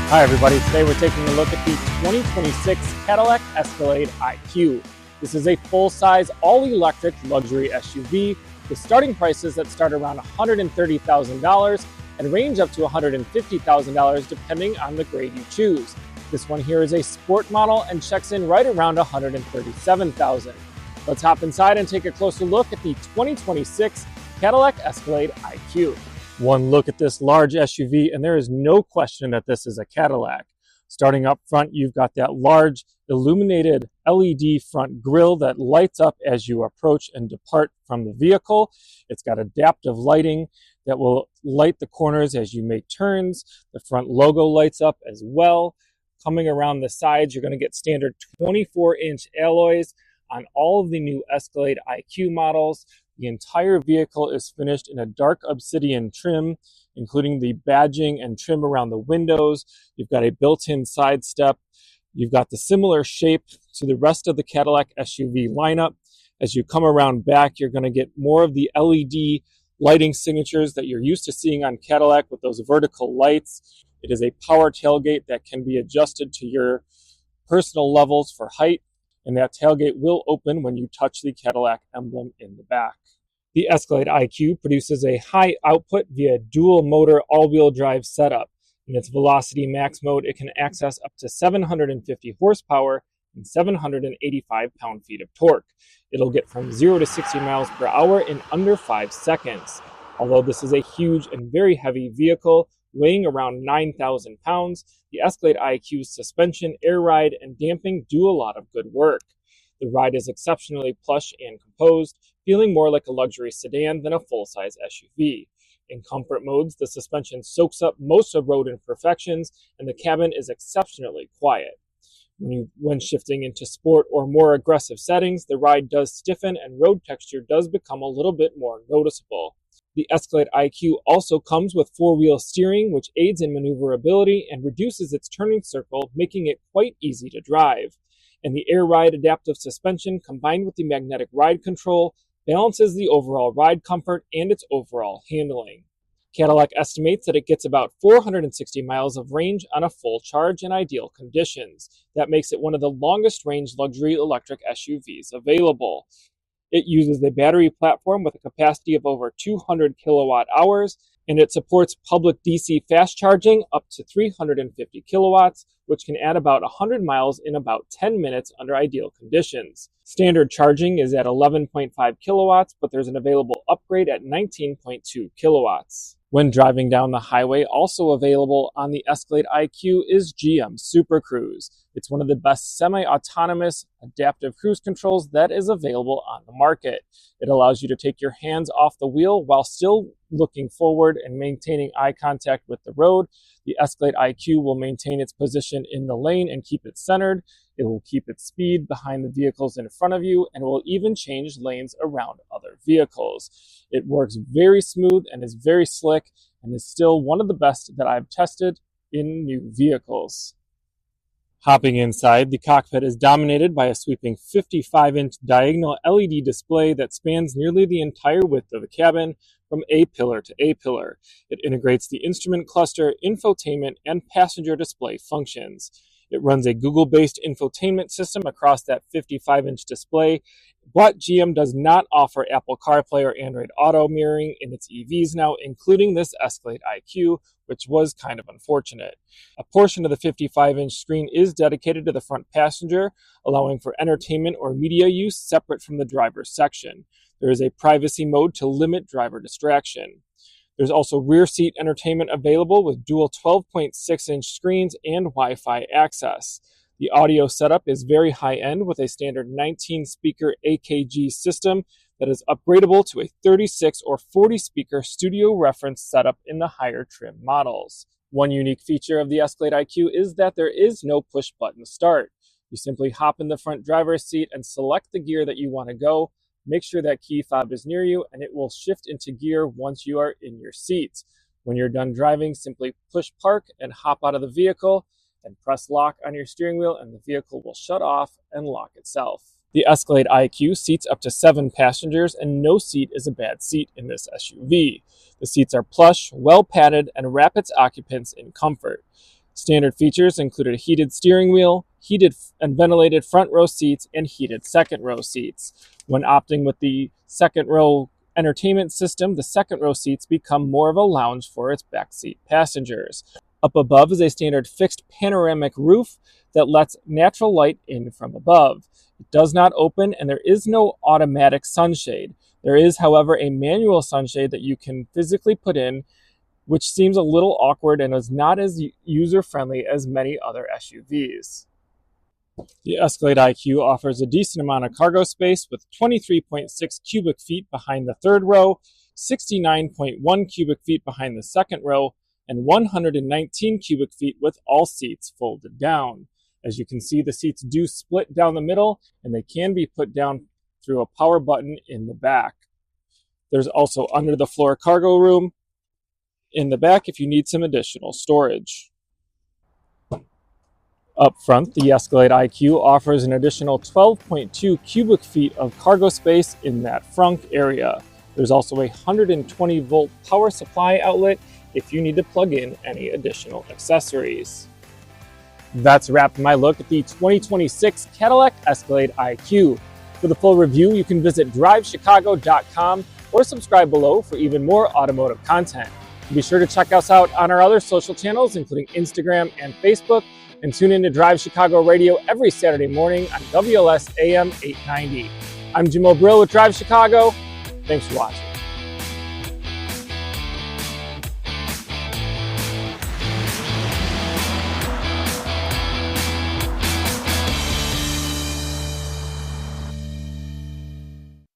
Hi everybody, today we're taking a look at the 2026 Cadillac Escalade IQ. This is a full-size, all-electric luxury SUV with starting prices that start around $130,000 and range up to $150,000 depending on the grade you choose. This one here is a sport model and checks in right around $137,000. Let's hop inside and take a closer look at the 2026 Cadillac Escalade IQ. One look at this large SUV and there is no question that this is a Cadillac. Starting up front, you've got that large illuminated LED front grille that lights up as you approach and depart from the vehicle. It's got adaptive lighting that will light the corners as you make turns. The front logo lights up as well. Coming around the sides, you're going to get standard 24-inch alloys on all of the new Escalade IQ models. The entire vehicle is finished in a dark obsidian trim, including the badging and trim around the windows. You've got a built-in side step. You've got the similar shape to the rest of the Cadillac SUV lineup. As you come around back, you're going to get more of the LED lighting signatures that you're used to seeing on Cadillac with those vertical lights. It is a power tailgate that can be adjusted to your personal levels for height, and that tailgate will open when you touch the Cadillac emblem in the back. The Escalade IQ produces a high output via dual motor all-wheel drive setup. In its Velocity Max mode, it can access up to 750 horsepower and 785 pound-feet of torque. It'll get from 0 to 60 miles per hour in under 5 seconds. Although this is a huge and very heavy vehicle, weighing around 9,000 pounds, the Escalade IQ's suspension, air ride, and damping do a lot of good work. The ride is exceptionally plush and composed, feeling more like a luxury sedan than a full-size SUV. In comfort modes, the suspension soaks up most of road imperfections, and the cabin is exceptionally quiet. When shifting into sport or more aggressive settings, the ride does stiffen and road texture does become a little bit more noticeable. The Escalade IQ also comes with four-wheel steering, which aids in maneuverability and reduces its turning circle, making it quite easy to drive. And the air ride adaptive suspension combined with the magnetic ride control balances the overall ride comfort and its overall handling. Cadillac estimates that it gets about 460 miles of range on a full charge in ideal conditions. That makes it one of the longest range luxury electric SUVs available. It uses a battery platform with a capacity of over 200 kilowatt hours, and it supports public DC fast charging up to 350 kilowatts, which can add about 100 miles in about 10 minutes under ideal conditions. Standard charging is at 11.5 kilowatts, but there's an available upgrade at 19.2 kilowatts. When driving down the highway, also available on the Escalade IQ is GM Super Cruise. It's one of the best semi-autonomous adaptive cruise controls that is available on the market. It allows you to take your hands off the wheel while still looking forward and maintaining eye contact with the road. The Escalade IQ will maintain its position in the lane and keep it centered. It will keep its speed behind the vehicles in front of you, and will even change lanes around other vehicles. It works very smooth and is very slick, and is still one of the best that I've tested in new vehicles. Hopping inside, the cockpit is dominated by a sweeping 55-inch diagonal LED display that spans nearly the entire width of the cabin, from A pillar to A pillar. It integrates the instrument cluster, infotainment, and passenger display functions. It runs a Google-based infotainment system across that 55-inch display, but GM does not offer Apple CarPlay or Android Auto mirroring in its EVs now, including this Escalade IQ, which was kind of unfortunate. A portion of the 55-inch screen is dedicated to the front passenger, allowing for entertainment or media use separate from the driver's section. There is a privacy mode to limit driver distraction. There's also rear seat entertainment available with dual 12.6-inch screens and Wi-Fi access. The audio setup is very high-end with a standard 19-speaker AKG system that is upgradable to a 36 or 40-speaker studio reference setup in the higher trim models. One unique feature of the Escalade IQ is that there is no push-button start. You simply hop in the front driver's seat and select the gear that you want to go. Make sure that key fob is near you, and it will shift into gear once you are in your seat. When you're done driving, simply push park and hop out of the vehicle, and press lock on your steering wheel, and the vehicle will shut off and lock itself. The Escalade IQ seats up to 7 passengers, and no seat is a bad seat in this SUV. The seats are plush, well padded, and wrap its occupants in comfort. Standard features included a heated steering wheel, heated and ventilated front row seats, and heated second row seats. When opting with the second row entertainment system, the second row seats become more of a lounge for its backseat passengers. Up above is a standard fixed panoramic roof that lets natural light in from above. It does not open, and there is no automatic sunshade. There is, however, a manual sunshade that you can physically put in, which seems a little awkward and is not as user-friendly as many other SUVs. The Escalade IQ offers a decent amount of cargo space with 23.6 cubic feet behind the third row, 69.1 cubic feet behind the second row, and 119 cubic feet with all seats folded down. As you can see, the seats do split down the middle, and they can be put down through a power button in the back. There's also under-the-floor cargo room in the back if you need some additional storage. Up front, the Escalade IQ offers an additional 12.2 cubic feet of cargo space in that front area. There's also a 120 volt power supply outlet if you need to plug in any additional accessories. That's a wrap for my look at the 2026 Cadillac Escalade IQ. For the full review, you can visit DriveChicago.com or subscribe below for even more automotive content. Be sure to check us out on our other social channels, including Instagram and Facebook, and tune in to Drive Chicago Radio every Saturday morning on WLS AM 890. I'm Jim O'Brill with Drive Chicago. Thanks for watching.